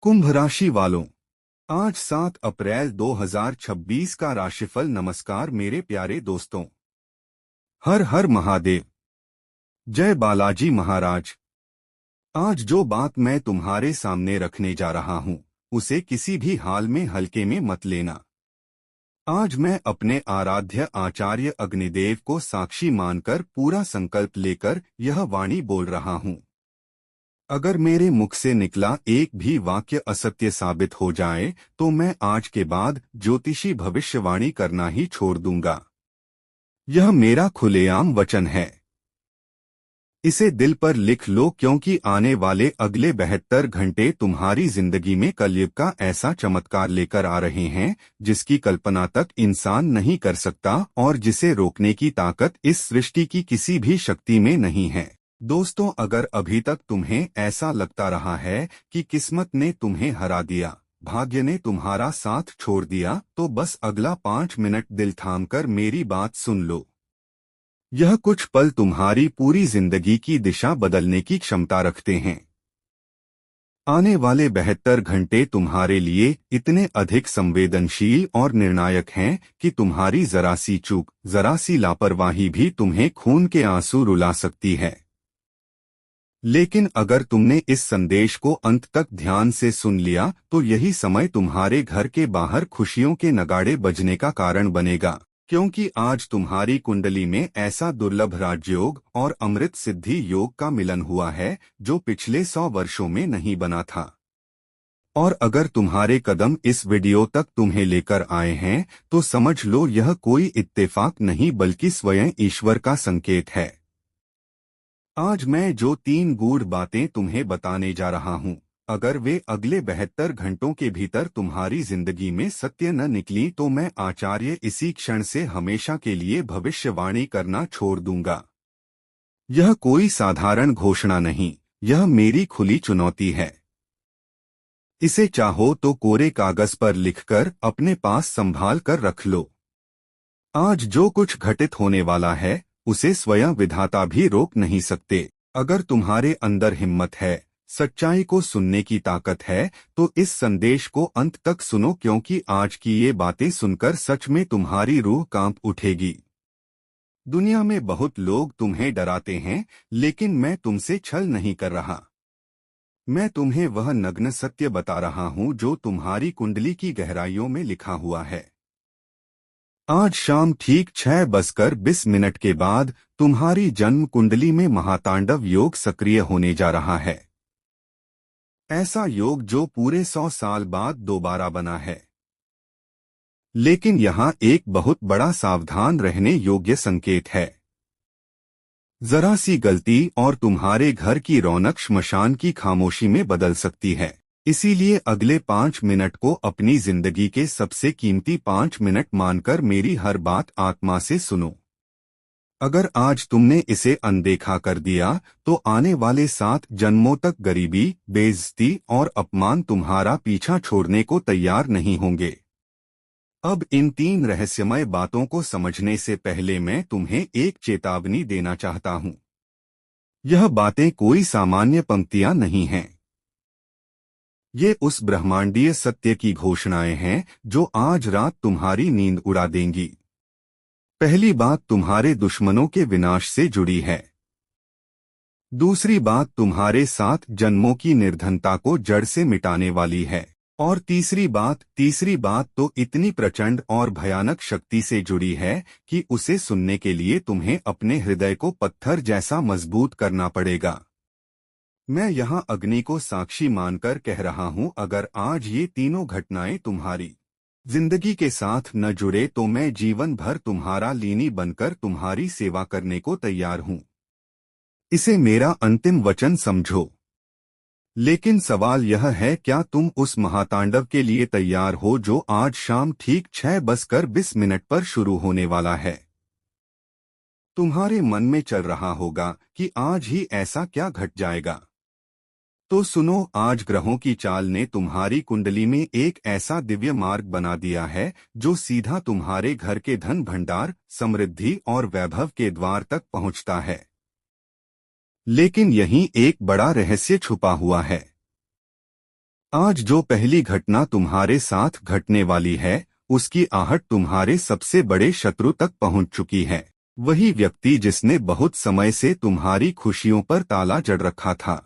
कुंभ राशि वालों, आज 7 अप्रैल 2026 का राशिफल। नमस्कार मेरे प्यारे दोस्तों। हर हर महादेव, जय बालाजी महाराज। आज जो बात मैं तुम्हारे सामने रखने जा रहा हूं, उसे किसी भी हाल में हल्के में मत लेना। आज मैं अपने आराध्य आचार्य अग्निदेव को साक्षी मानकर पूरा संकल्प लेकर यह वाणी बोल रहा हूं। अगर मेरे मुख से निकला एक भी वाक्य असत्य साबित हो जाए तो मैं आज के बाद ज्योतिषी भविष्यवाणी करना ही छोड़ दूंगा। यह मेरा खुलेआम वचन है। इसे दिल पर लिख लो, क्योंकि आने वाले अगले 72 घंटे तुम्हारी जिंदगी में कलयुग का ऐसा चमत्कार लेकर आ रहे हैं जिसकी कल्पना तक इंसान नहीं कर सकता और जिसे रोकने की ताकत इस सृष्टि की किसी भी शक्ति में नहीं है। दोस्तों, अगर अभी तक तुम्हें ऐसा लगता रहा है कि किस्मत ने तुम्हें हरा दिया, भाग्य ने तुम्हारा साथ छोड़ दिया, तो बस अगला 5 मिनट दिल थामकर मेरी बात सुन लो। यह कुछ पल तुम्हारी पूरी जिंदगी की दिशा बदलने की क्षमता रखते हैं। आने वाले 72 घंटे तुम्हारे लिए इतने अधिक संवेदनशील और निर्णायक हैं कि तुम्हारी जरा सी चूक, जरा सी लापरवाही भी तुम्हें खून के आंसू रुला सकती है। लेकिन अगर तुमने इस संदेश को अंत तक ध्यान से सुन लिया तो यही समय तुम्हारे घर के बाहर खुशियों के नगाड़े बजने का कारण बनेगा, क्योंकि आज तुम्हारी कुंडली में ऐसा दुर्लभ राजयोग और अमृत सिद्धि योग का मिलन हुआ है जो पिछले 100 वर्षों में नहीं बना था। और अगर तुम्हारे कदम इस वीडियो तक तुम्हें लेकर आए हैं तो समझ लो यह कोई इत्तेफाक नहीं बल्कि स्वयं ईश्वर का संकेत है। आज मैं जो 3 गूढ़ बातें तुम्हें बताने जा रहा हूं, अगर वे अगले 72 घंटों के भीतर तुम्हारी जिंदगी में सत्य न निकली तो मैं आचार्य इसी क्षण से हमेशा के लिए भविष्यवाणी करना छोड़ दूंगा। यह कोई साधारण घोषणा नहीं, यह मेरी खुली चुनौती है। इसे चाहो तो कोरे कागज पर लिखकर अपने पास संभाल कर रख लो। आज जो कुछ घटित होने वाला है उसे स्वयं विधाता भी रोक नहीं सकते। अगर तुम्हारे अंदर हिम्मत है, सच्चाई को सुनने की ताकत है, तो इस संदेश को अंत तक सुनो, क्योंकि आज की ये बातें सुनकर सच में तुम्हारी रूह कांप उठेगी। दुनिया में बहुत लोग तुम्हें डराते हैं, लेकिन मैं तुमसे छल नहीं कर रहा। मैं तुम्हें वह नग्न सत्य बता रहा हूं जो तुम्हारी कुंडली की गहराइयों में लिखा हुआ है। आज शाम ठीक 6:20 के बाद तुम्हारी जन्म कुंडली में महातांडव योग सक्रिय होने जा रहा है। ऐसा योग जो पूरे 100 साल बाद दोबारा बना है। लेकिन यहाँ एक बहुत बड़ा सावधान रहने योग्य संकेत है। जरा सी गलती और तुम्हारे घर की रौनक श्मशान की खामोशी में बदल सकती है। इसीलिए अगले 5 मिनट को अपनी जिंदगी के सबसे कीमती 5 मिनट मानकर मेरी हर बात आत्मा से सुनो। अगर आज तुमने इसे अनदेखा कर दिया तो आने वाले 7 जन्मों तक गरीबी, बेइज्जती और अपमान तुम्हारा पीछा छोड़ने को तैयार नहीं होंगे। अब इन 3 रहस्यमय बातों को समझने से पहले मैं तुम्हें एक चेतावनी देना चाहता हूं। यह बातें कोई सामान्य पंक्तियां नहीं हैं। ये उस ब्रह्मांडीय सत्य की घोषणाएं हैं जो आज रात तुम्हारी नींद उड़ा देंगी। पहली बात तुम्हारे दुश्मनों के विनाश से जुड़ी है। दूसरी बात तुम्हारे 7 जन्मों की निर्धनता को जड़ से मिटाने वाली है। और तीसरी बात तो इतनी प्रचंड और भयानक शक्ति से जुड़ी है कि उसे सुनने के लिए तुम्हें अपने हृदय को पत्थर जैसा मजबूत करना पड़ेगा। मैं यहाँ अग्नि को साक्षी मानकर कह रहा हूँ, अगर आज ये तीनों घटनाएं तुम्हारी जिंदगी के साथ न जुड़े तो मैं जीवन भर तुम्हारा लीनी बनकर तुम्हारी सेवा करने को तैयार हूँ। इसे मेरा अंतिम वचन समझो। लेकिन सवाल यह है, क्या तुम उस महातांडव के लिए तैयार हो जो आज शाम ठीक 6:20 पर शुरू होने वाला है? तुम्हारे मन में चल रहा होगा कि आज ही ऐसा क्या घट जाएगा। तो सुनो, आज ग्रहों की चाल ने तुम्हारी कुंडली में एक ऐसा दिव्य मार्ग बना दिया है जो सीधा तुम्हारे घर के धन भंडार, समृद्धि और वैभव के द्वार तक पहुंचता है। लेकिन यहीं एक बड़ा रहस्य छुपा हुआ है। आज जो पहली घटना तुम्हारे साथ घटने वाली है, उसकी आहट तुम्हारे सबसे बड़े शत्रु तक पहुंच चुकी है। वही व्यक्ति जिसने बहुत समय से तुम्हारी खुशियों पर ताला जड़ रखा था,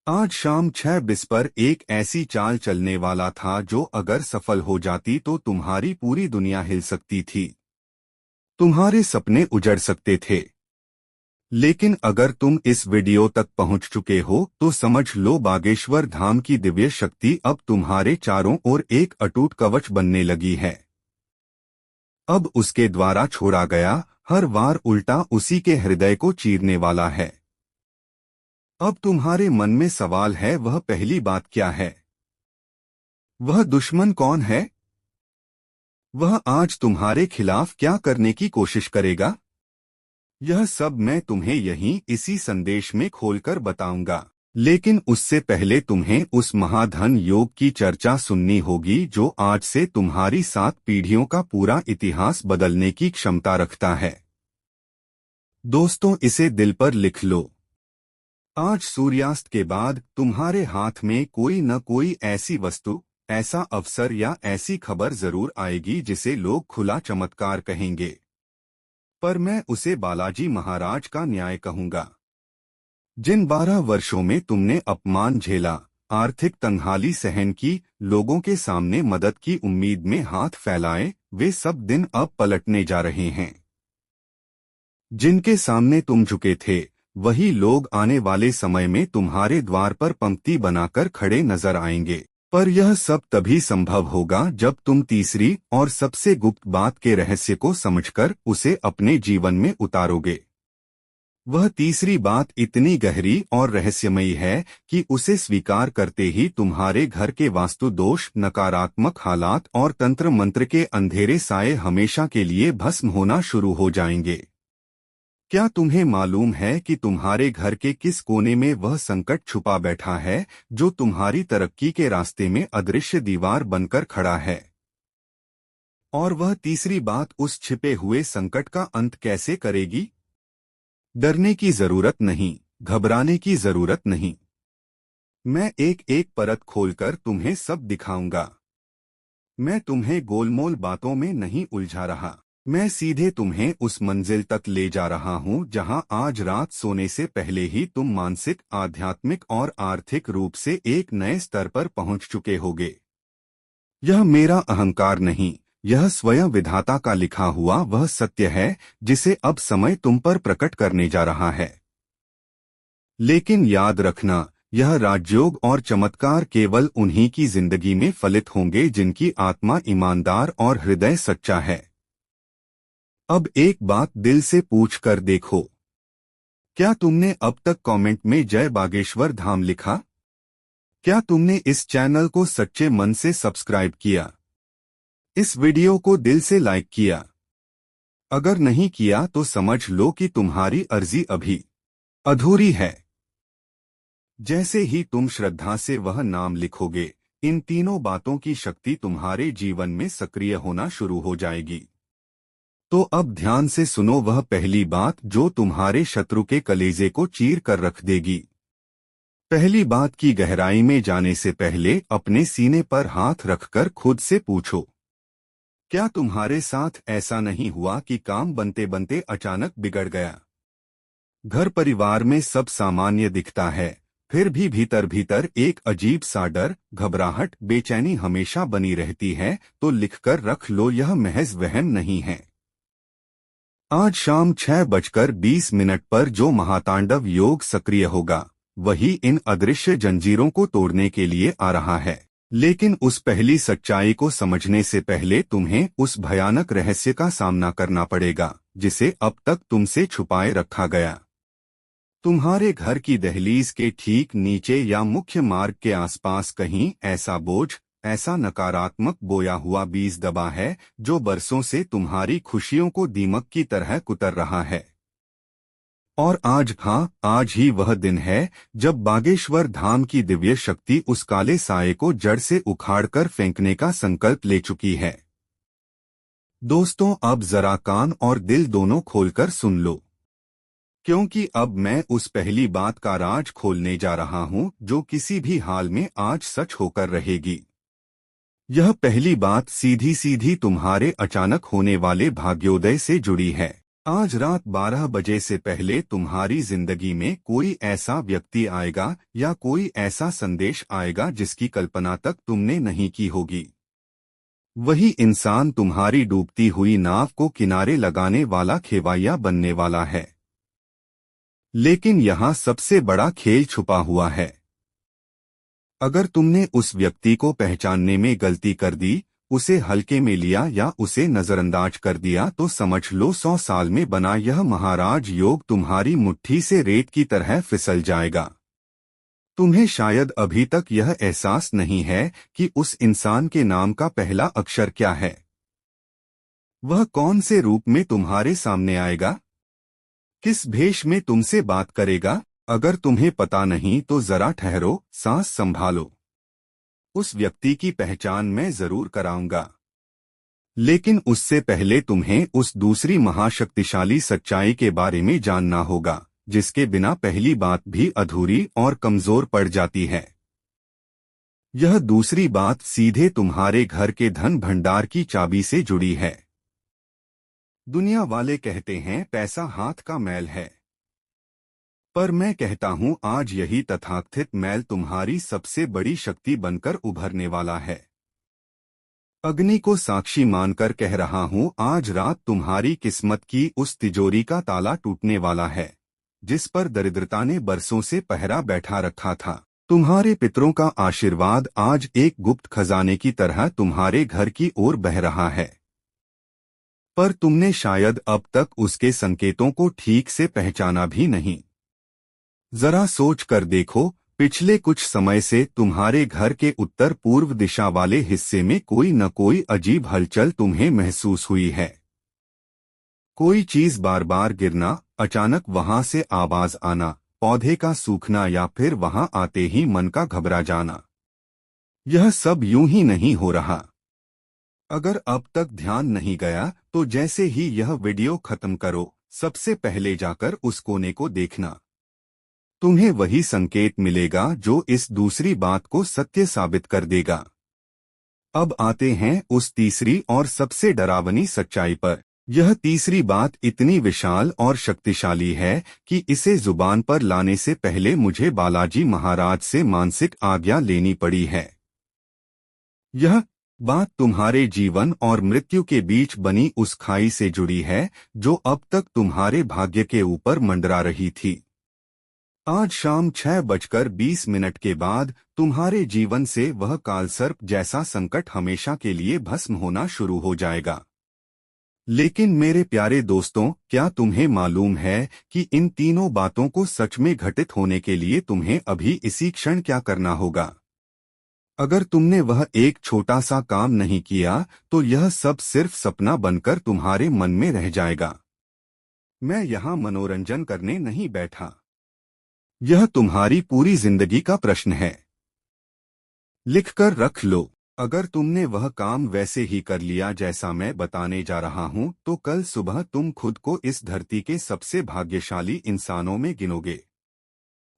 आज शाम 6:20 पर एक ऐसी चाल चलने वाला था जो अगर सफल हो जाती तो तुम्हारी पूरी दुनिया हिल सकती थी, तुम्हारे सपने उजड़ सकते थे। लेकिन अगर तुम इस वीडियो तक पहुंच चुके हो तो समझ लो, बागेश्वर धाम की दिव्य शक्ति अब तुम्हारे चारों ओर एक अटूट कवच बनने लगी है। अब उसके द्वारा छोड़ा गया हर वार उल्टा उसी के हृदय को चीरने वाला है। अब तुम्हारे मन में सवाल है, वह पहली बात क्या है? वह दुश्मन कौन है? वह आज तुम्हारे खिलाफ क्या करने की कोशिश करेगा? यह सब मैं तुम्हें यहीं इसी संदेश में खोलकर बताऊंगा। लेकिन उससे पहले तुम्हें उस महाधन योग की चर्चा सुननी होगी जो आज से तुम्हारी 7 पीढ़ियों का पूरा इतिहास बदलने की क्षमता रखता है। दोस्तों, इसे दिल पर लिख लो। आज सूर्यास्त के बाद तुम्हारे हाथ में कोई न कोई ऐसी वस्तु, ऐसा अवसर या ऐसी खबर जरूर आएगी जिसे लोग खुला चमत्कार कहेंगे, पर मैं उसे बालाजी महाराज का न्याय कहूंगा। जिन 12 वर्षों में तुमने अपमान झेला, आर्थिक तंगहाली सहन की, लोगों के सामने मदद की उम्मीद में हाथ फैलाए, वे सब दिन अब पलटने जा रहे हैं। जिनके सामने तुम झुके थे, वही लोग आने वाले समय में तुम्हारे द्वार पर पंक्ति बनाकर खड़े नजर आएंगे। पर यह सब तभी संभव होगा जब तुम तीसरी और सबसे गुप्त बात के रहस्य को समझकर उसे अपने जीवन में उतारोगे। वह तीसरी बात इतनी गहरी और रहस्यमयी है कि उसे स्वीकार करते ही तुम्हारे घर के वास्तु दोष, नकारात्मक हालात और तंत्र मंत्र के अंधेरे साए हमेशा के लिए भस्म होना शुरू हो जाएंगे। क्या तुम्हें मालूम है कि तुम्हारे घर के किस कोने में वह संकट छुपा बैठा है जो तुम्हारी तरक्की के रास्ते में अदृश्य दीवार बनकर खड़ा है? और वह तीसरी बात उस छिपे हुए संकट का अंत कैसे करेगी? डरने की जरूरत नहीं, घबराने की जरूरत नहीं। मैं एक एक परत खोलकर तुम्हें सब दिखाऊंगा। मैं तुम्हें गोलमोल बातों में नहीं उलझा रहा, मैं सीधे तुम्हें उस मंजिल तक ले जा रहा हूं जहां आज रात सोने से पहले ही तुम मानसिक, आध्यात्मिक और आर्थिक रूप से एक नए स्तर पर पहुंच चुके होगे। यह मेरा अहंकार नहीं, यह स्वयं विधाता का लिखा हुआ वह सत्य है जिसे अब समय तुम पर प्रकट करने जा रहा है। लेकिन याद रखना, यह राजयोग और चमत्कार केवल उन्हीं की जिंदगी में फलित होंगे जिनकी आत्मा ईमानदार और हृदय सच्चा है। अब एक बात दिल से पूछ कर देखो, क्या तुमने अब तक कमेंट में जय बागेश्वर धाम लिखा? क्या तुमने इस चैनल को सच्चे मन से सब्सक्राइब किया? इस वीडियो को दिल से लाइक किया? अगर नहीं किया तो समझ लो कि तुम्हारी अर्जी अभी अधूरी है। जैसे ही तुम श्रद्धा से वह नाम लिखोगे, इन तीनों बातों की शक्ति तुम्हारे जीवन में सक्रिय होना शुरू हो जाएगी। तो अब ध्यान से सुनो वह पहली बात जो तुम्हारे शत्रु के कलेजे को चीर कर रख देगी। पहली बात की गहराई में जाने से पहले अपने सीने पर हाथ रखकर खुद से पूछो, क्या तुम्हारे साथ ऐसा नहीं हुआ कि काम बनते बनते अचानक बिगड़ गया? घर परिवार में सब सामान्य दिखता है, फिर भी भीतर भीतर एक अजीब सा डर, घबराहट, बेचैनी हमेशा बनी रहती है। तो लिखकर रख लो, यह महज वहम नहीं है। आज शाम 6:20 पर जो महातांडव योग सक्रिय होगा, वही इन अदृश्य जंजीरों को तोड़ने के लिए आ रहा है। लेकिन उस पहली सच्चाई को समझने से पहले तुम्हें उस भयानक रहस्य का सामना करना पड़ेगा जिसे अब तक तुमसे छुपाए रखा गया। तुम्हारे घर की दहलीज के ठीक नीचे या मुख्य मार्ग के आसपास कहीं ऐसा बोझ, ऐसा नकारात्मक बोया हुआ बीज दबा है जो बरसों से तुम्हारी खुशियों को दीमक की तरह कुतर रहा है। और आज, हाँ, आज ही वह दिन है जब बागेश्वर धाम की दिव्य शक्ति उस काले साये को जड़ से उखाड़कर फेंकने का संकल्प ले चुकी है। दोस्तों, अब जरा कान और दिल दोनों खोलकर सुन लो। क्योंकि अब मैं उस पहली बात का राज खोलने जा रहा हूं जो किसी भी हाल में आज सच होकर रहेगी। यह पहली बात सीधी सीधी तुम्हारे अचानक होने वाले भाग्योदय से जुड़ी है। आज रात 12 बजे से पहले तुम्हारी जिंदगी में कोई ऐसा व्यक्ति आएगा या कोई ऐसा संदेश आएगा जिसकी कल्पना तक तुमने नहीं की होगी। वही इंसान तुम्हारी डूबती हुई नाव को किनारे लगाने वाला खेवैया बनने वाला है। लेकिन यहाँ सबसे बड़ा खेल छुपा हुआ है। अगर तुमने उस व्यक्ति को पहचानने में गलती कर दी, उसे हल्के में लिया या उसे नजरअंदाज कर दिया तो समझ लो 100 साल में बना यह महाराज योग तुम्हारी मुट्ठी से रेत की तरह फिसल जाएगा। तुम्हें शायद अभी तक यह एहसास नहीं है कि उस इंसान के नाम का पहला अक्षर क्या है। वह कौन से रूप में तुम्हारे सामने आएगा, किस भेष में तुमसे बात करेगा। अगर तुम्हें पता नहीं तो जरा ठहरो, सांस संभालो। उस व्यक्ति की पहचान मैं जरूर कराऊंगा, लेकिन उससे पहले तुम्हें उस दूसरी महाशक्तिशाली सच्चाई के बारे में जानना होगा जिसके बिना पहली बात भी अधूरी और कमजोर पड़ जाती है। यह दूसरी बात सीधे तुम्हारे घर के धन भंडार की चाबी से जुड़ी है। दुनिया वाले कहते हैं पैसा हाथ का मैल है, पर मैं कहता हूं आज यही तथाकथित मैल तुम्हारी सबसे बड़ी शक्ति बनकर उभरने वाला है। अग्नि को साक्षी मानकर कह रहा हूं, आज रात तुम्हारी किस्मत की उस तिजोरी का ताला टूटने वाला है जिस पर दरिद्रता ने बरसों से पहरा बैठा रखा था। तुम्हारे पितरों का आशीर्वाद आज एक गुप्त खजाने की तरह तुम्हारे घर की ओर बह रहा है, पर तुमने शायद अब तक उसके संकेतों को ठीक से पहचाना भी नहीं। जरा सोच कर देखो, पिछले कुछ समय से तुम्हारे घर के उत्तर पूर्व दिशा वाले हिस्से में कोई न कोई अजीब हलचल तुम्हें महसूस हुई है। कोई चीज बार बार गिरना, अचानक वहां से आवाज आना, पौधे का सूखना या फिर वहां आते ही मन का घबरा जाना। यह सब यूं ही नहीं हो रहा। अगर अब तक ध्यान नहीं गया तो जैसे ही यह वीडियो खत्म करो, सबसे पहले जाकर उस कोने को देखना। तुम्हें वही संकेत मिलेगा जो इस दूसरी बात को सत्य साबित कर देगा। अब आते हैं उस तीसरी और सबसे डरावनी सच्चाई पर। यह तीसरी बात इतनी विशाल और शक्तिशाली है कि इसे जुबान पर लाने से पहले मुझे बालाजी महाराज से मानसिक आज्ञा लेनी पड़ी है। यह बात तुम्हारे जीवन और मृत्यु के बीच बनी उस खाई से जुड़ी है जो अब तक तुम्हारे भाग्य के ऊपर मंडरा रही थी। आज शाम 6:20 के बाद तुम्हारे जीवन से वह कालसर्प जैसा संकट हमेशा के लिए भस्म होना शुरू हो जाएगा। लेकिन मेरे प्यारे दोस्तों, क्या तुम्हें मालूम है कि इन तीनों बातों को सच में घटित होने के लिए तुम्हें अभी इसी क्षण क्या करना होगा? अगर तुमने वह एक छोटा सा काम नहीं किया तो यह सब सिर्फ सपना बनकर तुम्हारे मन में रह जाएगा। मैं यहाँ मनोरंजन करने नहीं बैठा। यह तुम्हारी पूरी जिंदगी का प्रश्न है। लिखकर रख लो। अगर तुमने वह काम वैसे ही कर लिया जैसा मैं बताने जा रहा हूं, तो कल सुबह तुम खुद को इस धरती के सबसे भाग्यशाली इंसानों में गिनोगे।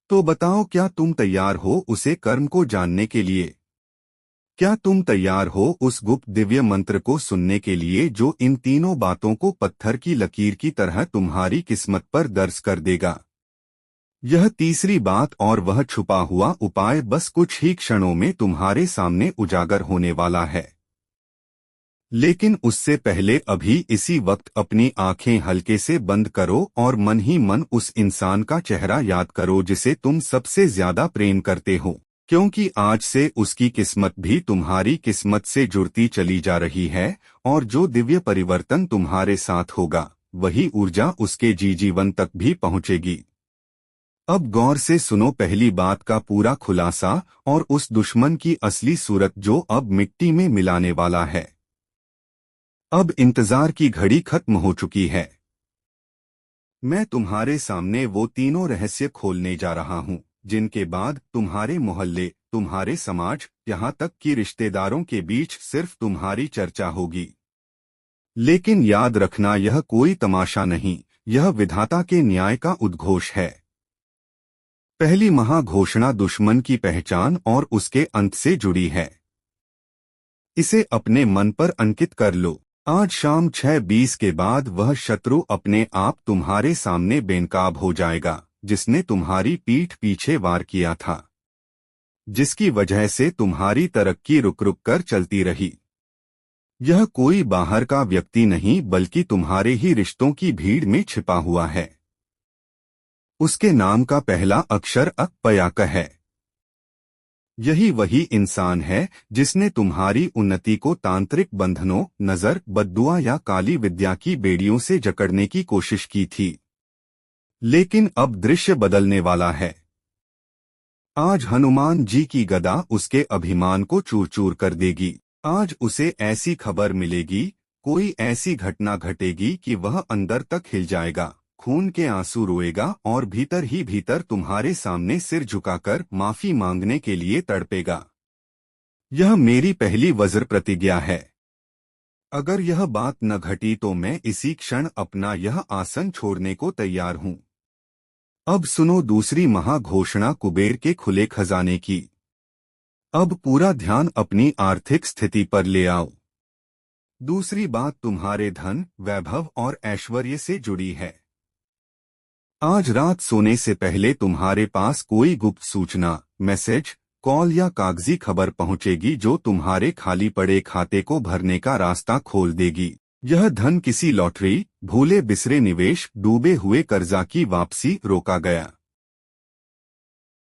तो बताओ, क्या तुम तैयार हो उसे कर्म को जानने के लिए? क्या तुम तैयार हो उस गुप्त दिव्य मंत्र को सुनने के लिए जो इन तीनों बातों को पत्थर की लकीर की तरह तुम्हारी किस्मत पर दर्ज कर देगा? यह तीसरी बात और वह छुपा हुआ उपाय बस कुछ ही क्षणों में तुम्हारे सामने उजागर होने वाला है। लेकिन उससे पहले अभी इसी वक्त अपनी आंखें हल्के से बंद करो और मन ही मन उस इंसान का चेहरा याद करो जिसे तुम सबसे ज्यादा प्रेम करते हो, क्योंकि आज से उसकी किस्मत भी तुम्हारी किस्मत से जुड़ती चली जा रही है और जो दिव्य परिवर्तन तुम्हारे साथ होगा वही ऊर्जा उसके जीवन तक भी पहुंचेगी। अब गौर से सुनो पहली बात का पूरा खुलासा और उस दुश्मन की असली सूरत जो अब मिट्टी में मिलाने वाला है। अब इंतजार की घड़ी खत्म हो चुकी है। मैं तुम्हारे सामने वो तीनों रहस्य खोलने जा रहा हूं जिनके बाद तुम्हारे मोहल्ले, तुम्हारे समाज, यहाँ तक कि रिश्तेदारों के बीच सिर्फ तुम्हारी चर्चा होगी। लेकिन याद रखना, यह कोई तमाशा नहीं, यह विधाता के न्याय का उद्घोष है। पहली महाघोषणा दुश्मन की पहचान और उसके अंत से जुड़ी है। इसे अपने मन पर अंकित कर लो। आज शाम 6:20 के बाद वह शत्रु अपने आप तुम्हारे सामने बेनकाब हो जाएगा, जिसने तुम्हारी पीठ पीछे वार किया था, जिसकी वजह से तुम्हारी तरक्की रुक रुक कर चलती रही। यह कोई बाहर का व्यक्ति नहीं बल्कि तुम्हारे ही रिश्तों की भीड़ में छिपा हुआ है। उसके नाम का पहला अक्षर अ-प-या-क है। यही वही इंसान है जिसने तुम्हारी उन्नति को तांत्रिक बंधनों, नजर, बद्दुआ या काली विद्या की बेड़ियों से जकड़ने की कोशिश की थी। लेकिन अब दृश्य बदलने वाला है। आज हनुमान जी की गदा उसके अभिमान को चूर चूर कर देगी। आज उसे ऐसी खबर मिलेगी, कोई ऐसी घटना घटेगी कि वह अंदर तक हिल जाएगा, खून के आंसू रोएगा और भीतर ही भीतर तुम्हारे सामने सिर झुकाकर माफी मांगने के लिए तड़पेगा। यह मेरी पहली वज्र प्रतिज्ञा है। अगर यह बात न घटी तो मैं इसी क्षण अपना यह आसन छोड़ने को तैयार हूं। अब सुनो दूसरी महाघोषणा कुबेर के खुले खजाने की। अब पूरा ध्यान अपनी आर्थिक स्थिति पर ले आओ। दूसरी बात तुम्हारे धन, वैभव और ऐश्वर्य से जुड़ी है। आज रात सोने से पहले तुम्हारे पास कोई गुप्त सूचना, मैसेज, कॉल या कागजी खबर पहुंचेगी जो तुम्हारे खाली पड़े खाते को भरने का रास्ता खोल देगी। यह धन किसी लॉटरी, भूले बिसरे निवेश, डूबे हुए कर्जा की वापसी रोका गया।